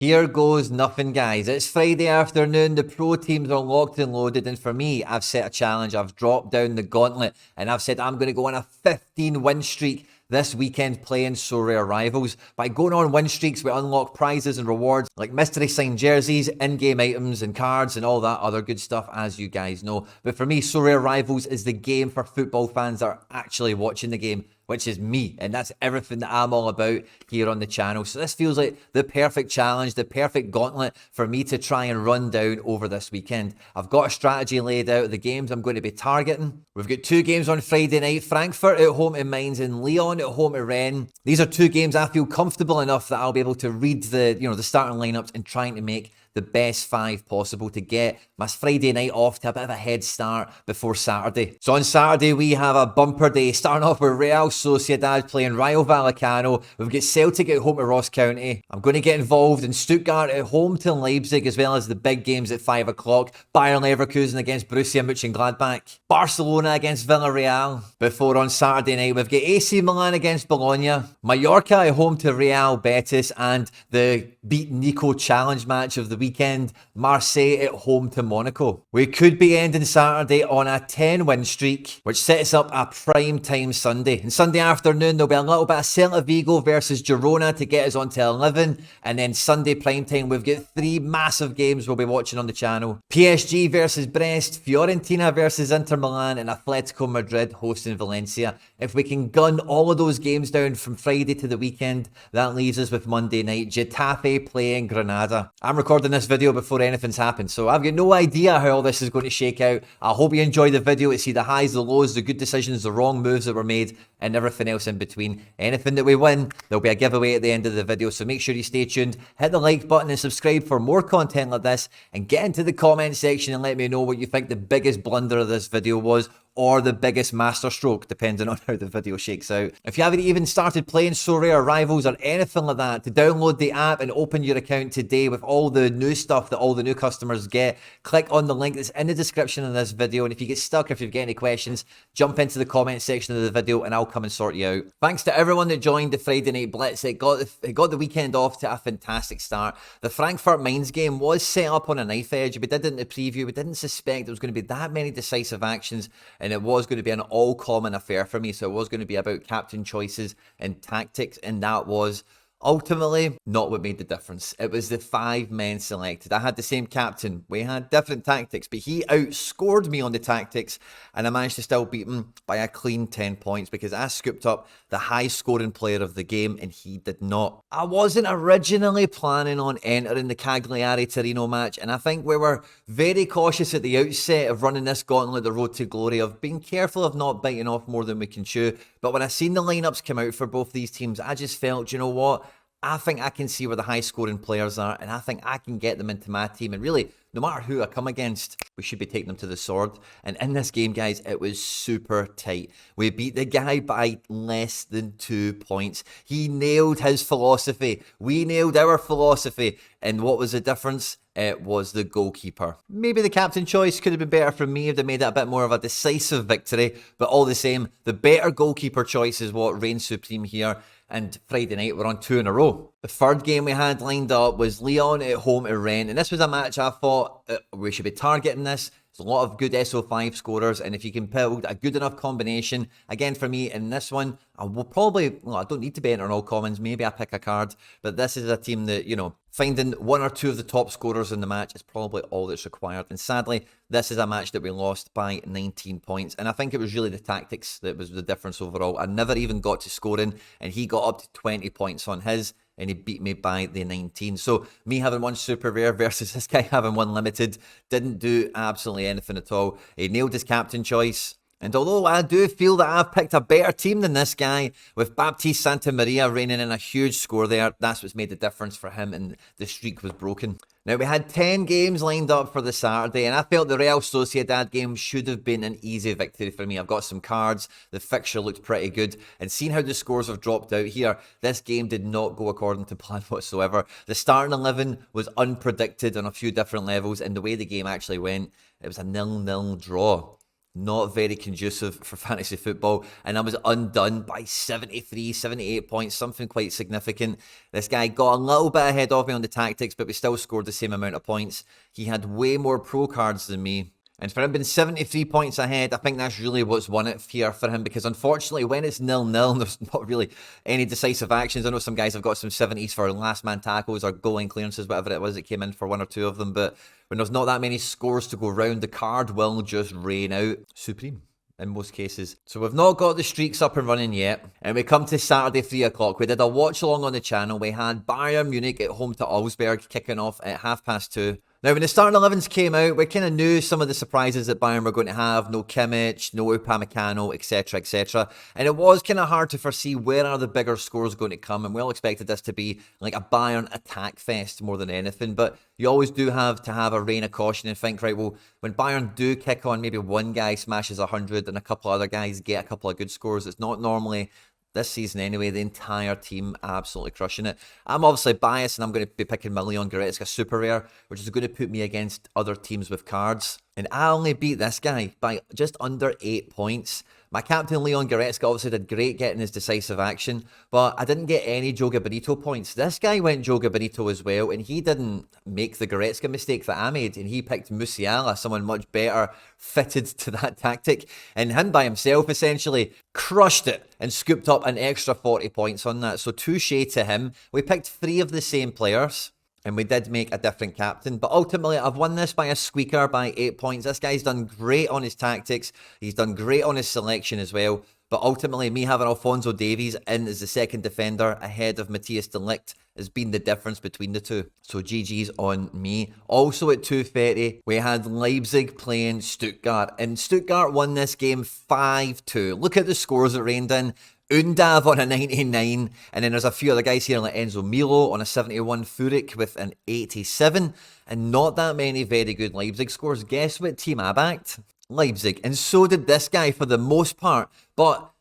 Here goes nothing, guys. It's Friday afternoon. The pro teams are locked and loaded. And for me, I've set a challenge. I've dropped down the gauntlet and I've said I'm going to go on a 15 win streak this weekend playing Sorare Rivals. By going on win streaks, we unlock prizes and rewards like mystery signed jerseys, in-game items and cards and all that other good stuff, as you guys know. But for me, Sorare Rivals is the game for football fans that are actually watching the game, which is me, and that's everything that I'm all about here on the channel. So this feels like the perfect challenge, the perfect gauntlet for me to try and run down over this weekend. I've got a strategy laid out, the games I'm going to be targeting. We've got two games on Friday night, Frankfurt at home to Mainz and Lyon at home to Rennes. These are two games I feel comfortable enough that I'll be able to read the starting lineups and trying to make the best five possible to get my Friday night off to a bit of a head start before Saturday. So on Saturday, we have a bumper day, starting off with Real Sociedad playing Rayo Vallecano. We've got Celtic at home to Ross County. I'm going to get involved in Stuttgart at home to Leipzig, as well as the big games at 5 o'clock. Bayern Leverkusen against Borussia Mönchengladbach. Barcelona against Villarreal. Before on Saturday night, we've got AC Milan against Bologna. Mallorca at home to Real Betis, and the Beat Nico challenge match of the weekend, Marseille at home to Monaco. We could be ending Saturday on a 10-win streak, which sets up a prime time Sunday. And Sunday afternoon, there'll be a little bit of Celta Vigo versus Girona to get us on to 11. And then Sunday prime time, we've got three massive games we'll be watching on the channel. PSG versus Brest, Fiorentina versus Inter Milan, and Atletico Madrid hosting Valencia. If we can gun all of those games down from Friday to the weekend, that leaves us with Monday night, Getafe playing Granada. I'm recording this video before anything's happened, so I've got no idea how all this is going to shake out. I hope you enjoy the video to see the highs, the lows, the good decisions, the wrong moves that were made, and everything else in between. Anything that we win, there'll be a giveaway at the end of the video, so make sure you stay tuned, hit the like button and subscribe for more content like this, and get into the comment section and let me know what you think the biggest blunder of this video was, or the biggest masterstroke, depending on how the video shakes out. If you haven't even started playing Sorare Rivals or anything like that, to download the app and open your account today with all the new stuff that all the new customers get, click on the link that's in the description of this video. And if you get stuck, if you've got any questions, jump into the comment section of the video and I'll come and sort you out. Thanks to everyone that joined the Friday Night Blitz. It got the weekend off to a fantastic start. The Frankfurt Mainz game was set up on a knife edge. We did it in the preview. We didn't suspect there was going to be that many decisive actions, and it was going to be an all-common affair for me. So it was going to be about captain choices and tactics, and that was ultimately not what made the difference. It was the 5 men selected. I had the same captain. We had different tactics, but he outscored me on the tactics, and I managed to still beat him by a clean 10 points because I scooped up the high-scoring player of the game, and he did not. I wasn't originally planning on entering the Cagliari-Torino match, and I think we were very cautious at the outset of running this gauntlet, the road to glory, of being careful of not biting off more than we can chew. But when I seen the lineups come out for both these teams, I just felt, you know what? I think I can see where the high-scoring players are, and I think I can get them into my team. And really, no matter who I come against, we should be taking them to the sword. And in this game, guys, it was super tight. We beat the guy by less than 2 points. He nailed his philosophy. We nailed our philosophy. And what was the difference? It was the goalkeeper. Maybe the captain choice could have been better from me if they made it a bit more of a decisive victory. But all the same, the better goalkeeper choice is what reigns supreme here. And Friday night, we're on 2 in a row. The third game we had lined up was Lyon at home to Rennes. And this was a match I thought we should be targeting this. There's a lot of good SO5 scorers. And if you can build a good enough combination, again, for me, in this one, I will probably, well, I don't need to be entering all commons. Maybe I pick a card. But this is a team that, you know, finding 1 or 2 of the top scorers in the match is probably all that's required. And sadly, this is a match that we lost by 19 points. And I think it was really the tactics that was the difference overall. I never even got to scoring, and he got up to 20 points on his, and he beat me by the 19. So me having 1 super rare versus this guy having 1 limited didn't do absolutely anything at all. He nailed his captain choice. And although I do feel that I've picked a better team than this guy, with Baptiste Santa Maria reigning in a huge score there, that's what's made the difference for him, and the streak was broken. Now, we had 10 games lined up for the Saturday, and I felt the Real Sociedad game should have been an easy victory for me. I've got some cards, the fixture looked pretty good, and seeing how the scores have dropped out here, this game did not go according to plan whatsoever. The starting 11 was unpredicted on a few different levels, and the way the game actually went, it was a 0-0 draw. Not very conducive for fantasy football, and I was undone by 73, 78 points, something quite significant. This guy got a little bit ahead of me on the tactics, but we still scored the same amount of points. He had way more pro cards than me. And for him being 73 points ahead, I think that's really what's won it here for him, because unfortunately when it's 0-0, there's not really any decisive actions. I know some guys have got some 70s for last man tackles or goal line clearances, whatever it was that came in for one or two of them, but when there's not that many scores to go round, the card will just rain out supreme in most cases. So we've not got the streaks up and running yet, and we come to Saturday 3 o'clock. We did a watch along on the channel. We had Bayern Munich at home to Augsburg kicking off at 2:30. Now, when the starting 11s came out, we kind of knew some of the surprises that Bayern were going to have. No Kimmich, no Upamecano, etc, etc. And it was kind of hard to foresee where are the bigger scores going to come. And we all expected this to be like a Bayern attack fest more than anything. But you always do have to have a rein of caution and think, right, well, when Bayern do kick on, maybe one guy smashes 100 and a couple other guys get a couple of good scores. It's not normally, this season anyway, the entire team absolutely crushing it. I'm obviously biased and I'm going to be picking my Leon Goretzka super rare, which is going to put me against other teams with cards. And I only beat this guy by just under 8 points. My captain Leon Goretzka obviously did great getting his decisive action, but I didn't get any Joe Gabarito points. This guy went Joe Gabarito as well, and he didn't make the Goretzka mistake that I made, and he picked Musiala, someone much better fitted to that tactic, and him by himself essentially crushed it and scooped up an extra 40 points on that. So touche to him. We picked 3 of the same players, and we did make a different captain. But ultimately, I've won this by a squeaker by 8 points. This guy's done great on his tactics. He's done great on his selection as well. But ultimately, me having Alphonso Davies in as the second defender ahead of Matthias de Ligt has been the difference between the two. So GG's on me. Also at 2:30, we had Leipzig playing Stuttgart. And Stuttgart won this game 5-2. Look at the scores that rained in. Undav on a 99, and then there's a few other guys here like Enzo Milo on a 71, Furyk with an 87, and not that many very good Leipzig scores. Guess what team I backed? Leipzig, and so did this guy for the most part, but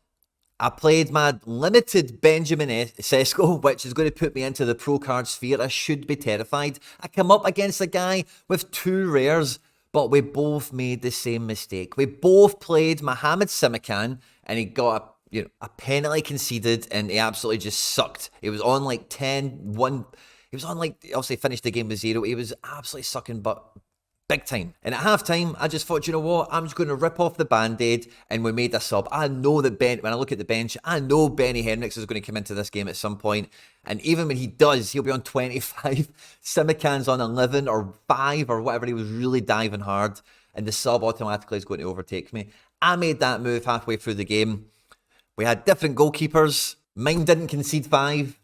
I played my limited Benjamin Sesko, which is going to put me into the pro card sphere. I should be terrified. I come up against a guy with 2 rares, but we both made the same mistake. We both played Mohamed Simikan, and he got a penalty conceded, and he absolutely just sucked. He was on like 10-1. He was on like, obviously finished the game with 0. He was absolutely sucking but big time. And at halftime, I just thought, you know what? I'm just going to rip off the band-aid, and we made a sub. I know that when I look at the bench, I know Benny Henriks is going to come into this game at some point. And even when he does, he'll be on 25. Simikan's on 11 or 5 or whatever. He was really diving hard, and the sub automatically is going to overtake me. I made that move halfway through the game. We had different goalkeepers. Mine didn't concede 5.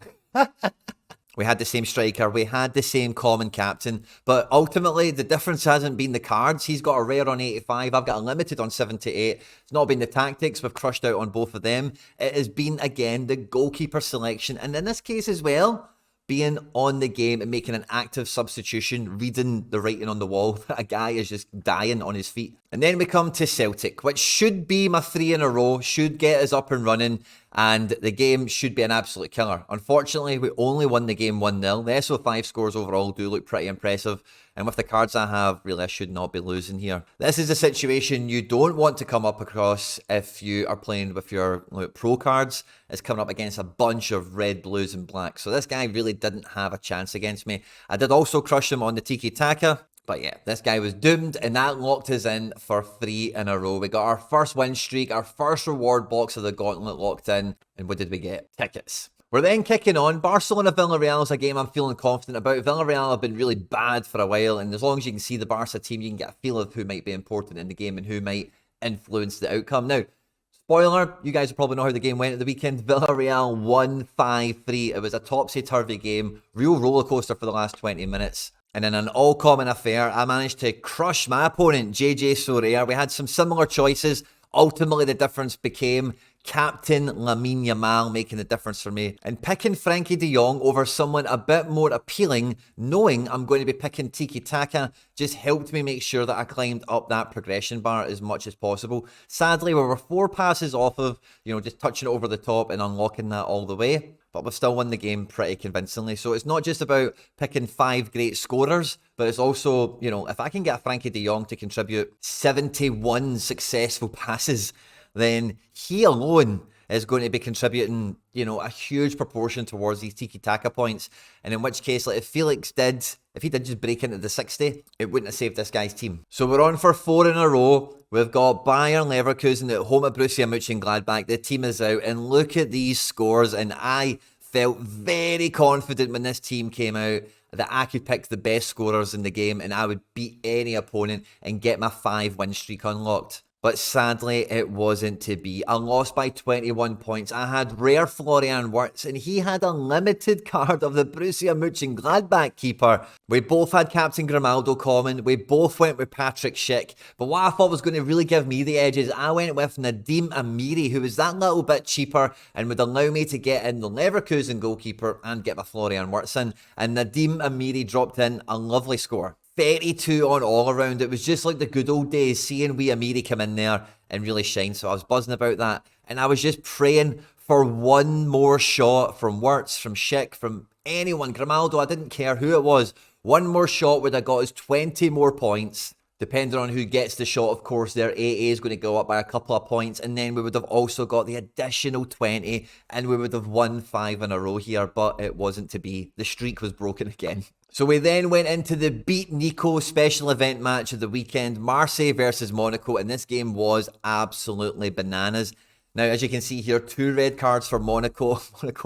We had the same striker. We had the same common captain. But ultimately, the difference hasn't been the cards. He's got a rare on 85. I've got a limited on 78. It's not been the tactics. We've crushed out on both of them. It has been, again, the goalkeeper selection. And in this case as well, being on the game and making an active substitution, reading the writing on the wall. A guy is just dying on his feet. And then we come to Celtic, which should be my 3 in a row, should get us up and running, and the game should be an absolute killer. Unfortunately, we only won the game 1-0. The SO5 scores overall do look pretty impressive, and with the cards I have, really I should not be losing here. This is a situation you don't want to come up across if you are playing with your pro cards. It's coming up against a bunch of red, blues and blacks. So this guy really didn't have a chance against me. I did also crush him on the tiki-taka. But yeah, this guy was doomed, and that locked us in for 3 in a row. We got our first win streak, our first reward box of the gauntlet locked in. And what did we get? Tickets. We're then kicking on. Barcelona-Villarreal is a game I'm feeling confident about. Villarreal have been really bad for a while, and as long as you can see the Barca team, you can get a feel of who might be important in the game and who might influence the outcome. Now, spoiler, you guys probably know how the game went at the weekend. Villarreal won 5-3. It was a topsy-turvy game, real roller coaster for the last 20 minutes. And in an all-common affair, I managed to crush my opponent, JJ Sorare. We had some similar choices. Ultimately, the difference became Captain Lamine Yamal making the difference for me. And picking Frankie de Jong over someone a bit more appealing, knowing I'm going to be picking Tiki Taka, just helped me make sure that I climbed up that progression bar as much as possible. Sadly, we were 4 passes off of, just touching it over the top and unlocking that all the way. but we've still won the game pretty convincingly. So it's not just about picking 5 great scorers, but it's also, you know, if I can get a Frankie de Jong to contribute 71 successful passes, then he alone is going to be contributing, you know, a huge proportion towards these tiki-taka points. And in which case, like if he did just break into the 60, it wouldn't have saved this guy's team. So we're on for 4 in a row. We've got Bayern Leverkusen at home at Borussia Mönchengladbach. The team is out, and look at these scores. And I felt very confident when this team came out that I could pick the best scorers in the game and I would beat any opponent and get my 5-win streak unlocked. But sadly, it wasn't to be. I lost by 21 points. I had rare Florian Wirtz, and he had a limited card of the Borussia Mönchengladbach keeper. We both had Captain Grimaldo common. We both went with Patrick Schick. But what I thought was going to really give me the edges, I went with Nadim Amiri, who was that little bit cheaper and would allow me to get in the Leverkusen goalkeeper and get my Florian Wirtz in. And Nadim Amiri dropped in a lovely score. 32 on all around. It was just like the good old days, seeing wee Amiri come in there and really shine. So I was buzzing about that. And I was just praying for one more shot from Wirtz, from Schick, from anyone. Grimaldo, I didn't care who it was. One more shot would have got us 20 more points. Depending on who gets the shot, of course, their AA is going to go up by a couple of points. And then we would have also got the additional 20. And we would have won 5 in a row here. But it wasn't to be. The streak was broken again. So we then went into the Beat Nico special event match of the weekend, Marseille versus Monaco, and this game was absolutely bananas. Now, as you can see here, 2 red cards for Monaco,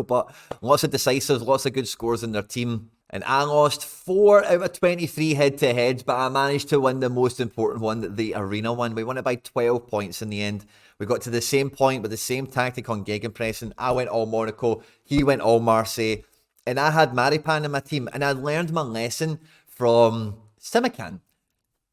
but lots of decisives, lots of good scores in their team. And I lost 4 out of 23 head-to-heads, but I managed to win the most important one, the arena one. We won it by 12 points in the end. We got to the same point with the same tactic on gegenpressing. I went all Monaco, he went all Marseille. And I had Maripan in my team, and I learned my lesson from Simikan.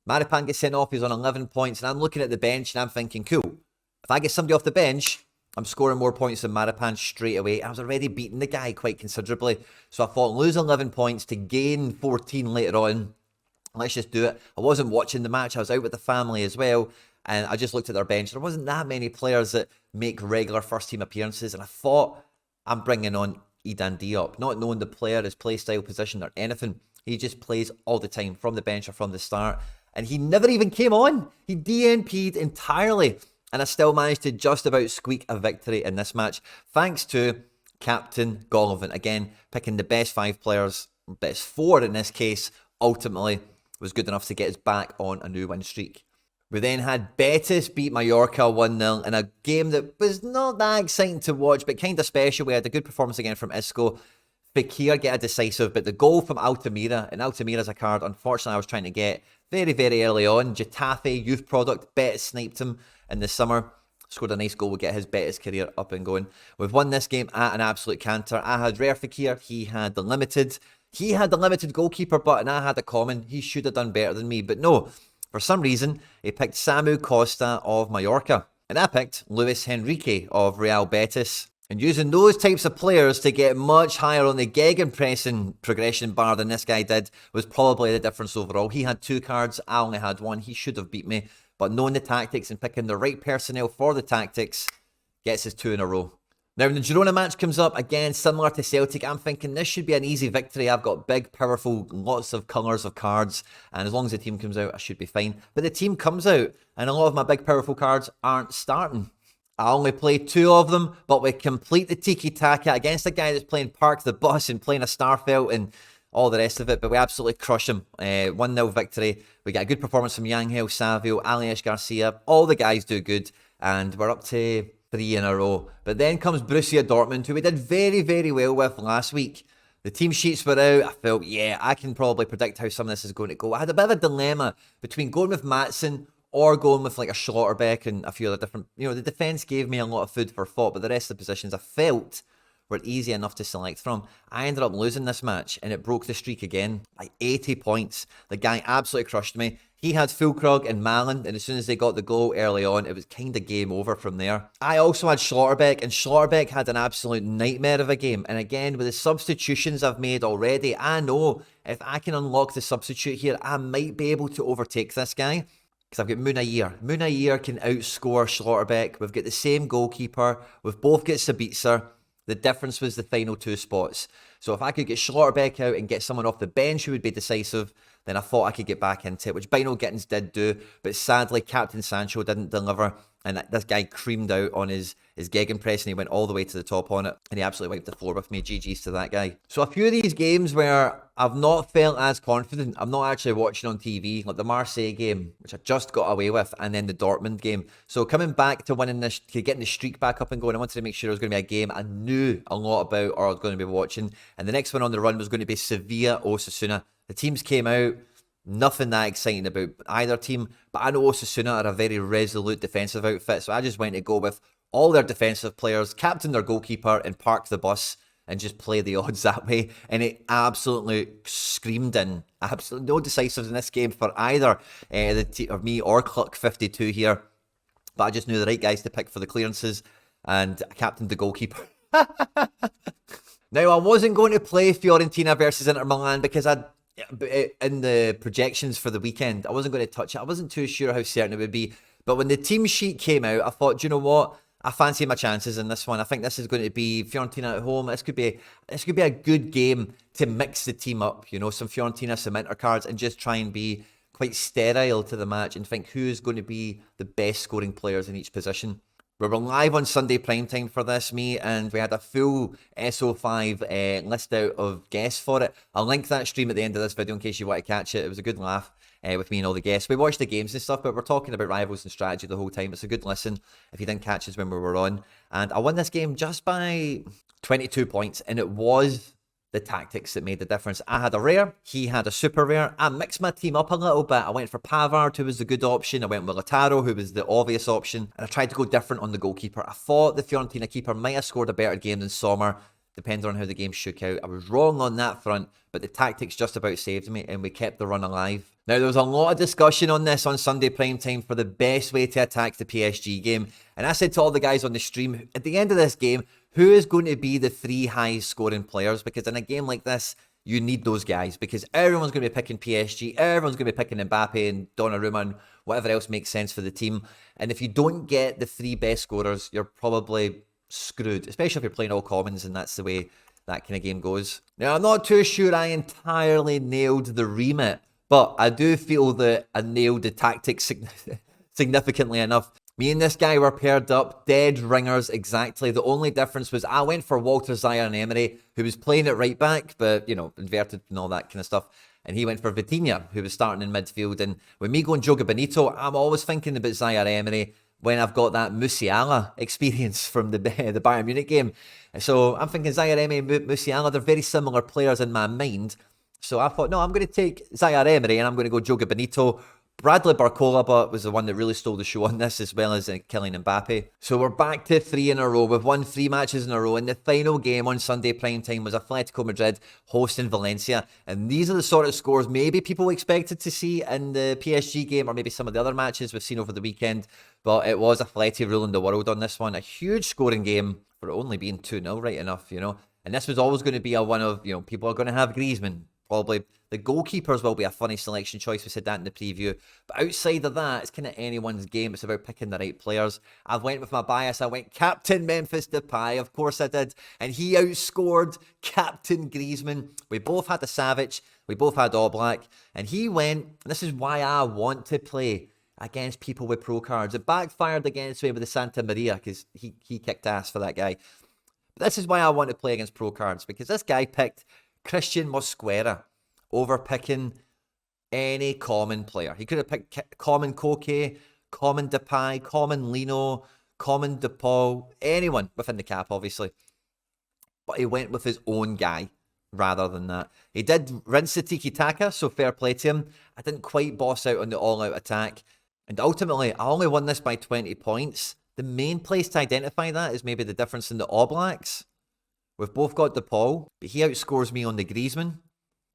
Maripan gets sent off, he's on 11 points, and I'm looking at the bench, and I'm thinking, cool, if I get somebody off the bench, I'm scoring more points than Maripan straight away. I was already beating the guy quite considerably, so I thought, lose 11 points to gain 14 later on. Let's just do it. I wasn't watching the match, I was out with the family as well, and I just looked at their bench. There wasn't that many players that make regular first-team appearances, and I thought, I'm bringing on Idan Diop, not knowing the player, his play style, position or anything. He just plays all the time from the bench or from the start, and he never even came on. He DNP'd entirely, and I still managed to just about squeak a victory in this match thanks to Captain Golovin. Again, picking the best 5 players, best 4 in this case, ultimately was good enough to get us back on a new win streak. We then had Betis beat Mallorca 1-0 in a game that was not that exciting to watch, but kind of special. We had a good performance again from Isco. Fekir get a decisive, but the goal from Altamira, and Altamira's a card, unfortunately, I was trying to get very, very early on. Getafe, youth product, Betis sniped him in the summer. Scored a nice goal, would get his Betis career up and going. We've won this game at an absolute canter. I had rare Fekir, he had the limited. He had the limited goalkeeper button, I had a common. He should have done better than me, but no. For some reason, he picked Samu Costa of Mallorca. And I picked Luis Henrique of Real Betis. And using those types of players to get much higher on the gegenpressing progression bar than this guy did was probably the difference overall. He had 2 cards, I only had 1. He should have beat me. But knowing the tactics and picking the right personnel for the tactics gets us 2 in a row. Now, when the Girona match comes up, again, similar to Celtic, I'm thinking this should be an easy victory. I've got big, powerful, lots of colours of cards, and as long as the team comes out, I should be fine. But the team comes out, and a lot of my big, powerful cards aren't starting. I only play 2 of them, but we complete the tiki-taka against a guy that's playing Park the Bus and playing a Starfelt and all the rest of it, but we absolutely crush him. 1-0 victory. We get a good performance from Yangel Savio, Alias Garcia. All the guys do good, and we're up to 3 in a row. But then comes Borussia Dortmund, who we did very, very well with last week. The team sheets were out. I felt, yeah, I can probably predict how some of this is going to go. I had a bit of a dilemma between going with Maatsen or going with like a Schlotterbeck and a few other different, the defence gave me a lot of food for thought, but the rest of the positions I felt were easy enough to select from. I ended up losing this match, and it broke the streak again by 80 points. The guy absolutely crushed me. He had Fulkrug and Malin, and as soon as they got the goal early on, it was kind of game over from there. I also had Schlotterbeck, and Schlotterbeck had an absolute nightmare of a game. And again, with the substitutions I've made already, I know if I can unlock the substitute here, I might be able to overtake this guy. Because I've got Munayer. Munayer can outscore Schlotterbeck. We've got the same goalkeeper. We've both got Sabitzer. The difference was the final 2 spots. So if I could get Schlotterbeck out and get someone off the bench who would be decisive, then I thought I could get back into it, which Bino Gittins did do. But sadly, Captain Sancho didn't deliver. And this guy creamed out on his gegenpress, and he went all the way to the top on it. And he absolutely wiped the floor with me. GG's to that guy. So a few of these games where I've not felt as confident, I'm not actually watching on TV, like the Marseille game, which I just got away with, and then the Dortmund game. So coming back to winning this, to getting the streak back up and going, I wanted to make sure it was going to be a game I knew a lot about or I was going to be watching. And the next one on the run was going to be Sevilla Osasuna. The teams came out. Nothing that exciting about either team, but I know Osasuna are a very resolute defensive outfit, so I just went to go with all their defensive players, captain their goalkeeper, and park the bus and just play the odds that way. And it absolutely screamed in. Absolutely no decisives in this game for either of me or Cluck52 here, but I just knew the right guys to pick for the clearances, and I captained the goalkeeper. Now, I wasn't going to play Fiorentina versus Inter Milan because in the projections for the weekend, I wasn't going to touch it. I wasn't too sure how certain it would be. But when the team sheet came out, I thought, do you know what? I fancy my chances in this one. I think this is going to be Fiorentina at home. This could be a good game to mix the team up. You know, some Fiorentina, some Inter cards, and just try and be quite sterile to the match and think who's going to be the best scoring players in each position. We were live on Sunday primetime for this, me, and we had a full SO5 list out of guests for it. I'll link that stream at the end of this video in case you want to catch it. It was a good laugh with me and all the guests. We watched the games and stuff, but we're talking about rivals and strategy the whole time. It's a good listen if you didn't catch us when we were on. And I won this game just by 22 points, and it was the tactics that made the difference. I had a rare, he had a super rare. I mixed my team up a little bit. I went for Pavard, who was the good option. I went with Lautaro, who was the obvious option. And I tried to go different on the goalkeeper. I thought the Fiorentina keeper might have scored a better game than Sommer, depending on how the game shook out. I was wrong on that front, but the tactics just about saved me, and we kept the run alive. Now, there was a lot of discussion on this on Sunday primetime for the best way to attack the PSG game. And I said to all the guys on the stream, at the end of this game, who is going to be the 3 highest scoring players? Because in a game like this, you need those guys, because everyone's going to be picking PSG, everyone's going to be picking Mbappe and Donnarumma and whatever else makes sense for the team. And if you don't get the 3 best scorers, you're probably screwed, especially if you're playing all commons and that's the way that kind of game goes. Now, I'm not too sure I entirely nailed the remit, but I do feel that I nailed the tactics significantly enough. Me and this guy were paired up, dead ringers exactly. The only difference was I went for Walter Zaire-Emery, who was playing at right back, but, you know, inverted and all that kind of stuff. And he went for Vitinha, who was starting in midfield. And with me going Joga Bonito, I'm always thinking about Zaire-Emery when I've got that Musiala experience from the Bayern Munich game. So I'm thinking Zaire-Emery and Musiala, they're very similar players in my mind. So I thought, no, I'm going to take Zaire-Emery and I'm going to go Joga Bonito. Bradley Barcola was the one that really stole the show on this, as well as Kylian Mbappe. So we're back to 3 in a row. We've won 3 matches in a row, and the final game on Sunday primetime was Atletico Madrid hosting Valencia. And these are the sort of scores maybe people expected to see in the PSG game, or maybe some of the other matches we've seen over the weekend. But it was Atleti ruling the world on this one. A huge scoring game for it only being 2-0, right enough, you know. And this was always going to be a one of, you know, people are going to have Griezmann. Probably the goalkeepers will be a funny selection choice. We said that in the preview. But outside of that, it's kind of anyone's game. It's about picking the right players. I went with my bias. I went Captain Memphis Depay. Of course I did. And he outscored Captain Griezmann. We both had the Savage. We both had Oblak. And he went, and this is why I want to play against people with pro cards. It backfired against me with the Santa Maria because he kicked ass for that guy. But this is why I want to play against pro cards, because this guy picked Christian Mosquera over picking any common player. He could have picked common Koke, common Depay, common Lino, common DePaul, anyone within the cap, obviously. But he went with his own guy rather than that. He did rinse the tiki-taka, so fair play to him. I didn't quite boss out on the all-out attack. And ultimately, I only won this by 20 points. The main place to identify that is maybe the difference in the Oblaks. We've both got DePaul, but he outscores me on the Griezmann,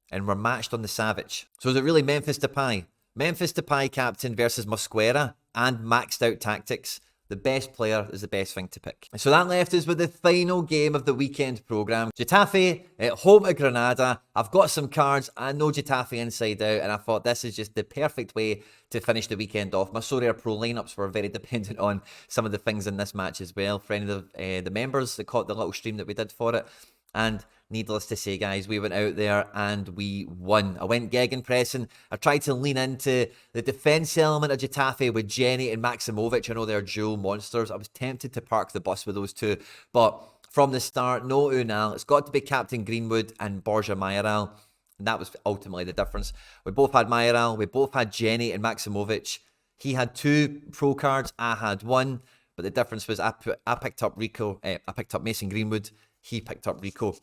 and we're matched on the Savage. So is it really Memphis Depay? Memphis Depay captain versus Mosquera and maxed out tactics. the best player is the best thing to pick. So that left us with the final game of the weekend programme. Getafe at home at Granada. I've got some cards. I know Getafe inside out, and I thought this is just the perfect way to finish the weekend off. My Sorare Pro lineups were very dependent on some of the things in this match as well. For any of the members that caught the little stream that we did for it. And needless to say, guys, we went out there and we won. I went gegenpressing. I tried to lean into the defence element of Getafe with Jenny and Maximovic. I know they're dual monsters. I was tempted to park the bus with those two. But from the start, no Unal. It's got to be Captain Greenwood and Borja Mayoral. And that was ultimately the difference. We both had Mayoral. We both had Jenny and Maximovic. He had 2 pro cards. I had 1. But the difference was I picked up Rico. I picked up Mason Greenwood. He picked up Rico.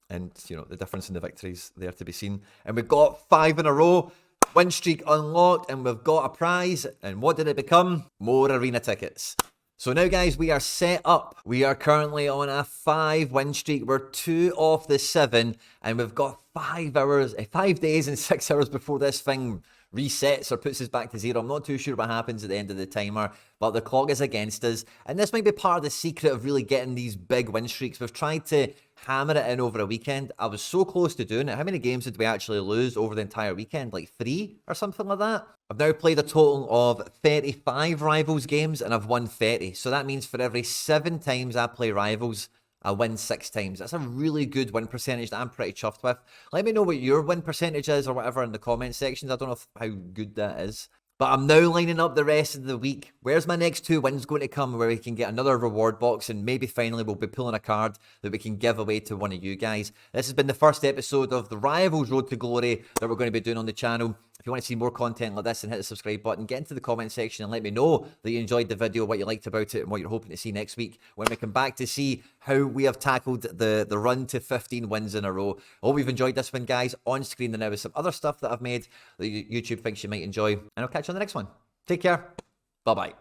And, you know, the difference in the victories there to be seen. And we've got 5 in a row. Win streak unlocked. And we've got a prize. And what did it become? More arena tickets. So now, guys, we are set up. We are currently on a 5 win streak. We're 2 off the 7. And we've got 5 days and 6 hours before this thing resets or puts us back to 0. I'm not too sure what happens at the end of the timer, but the clock is against us. And this might be part of the secret of really getting these big win streaks. We've tried to hammer it in over a weekend. I was so close to doing it. How many games did we actually lose over the entire weekend? Like 3 or something like that? I've now played a total of 35 Rivals games and I've won 30. So that means for every 7 times I play Rivals, I win 6 times. That's a really good win percentage that I'm pretty chuffed with. Let me know what your win percentage is or whatever in the comment sections. I don't know how good that is. But I'm now lining up the rest of the week. Where's my next 2 wins going to come where we can get another reward box and maybe finally we'll be pulling a card that we can give away to one of you guys. This has been the first episode of the Rivals Road to Glory that we're going to be doing on the channel. If you want to see more content like this, then hit the subscribe button, get into the comment section and let me know that you enjoyed the video, what you liked about it and what you're hoping to see next week when we come back to see how we have tackled the run to 15 wins in a row. I hope you've enjoyed this one, guys. On screen there now is some other stuff that I've made that YouTube thinks you might enjoy. And I'll catch you on the next one. Take care. Bye-bye.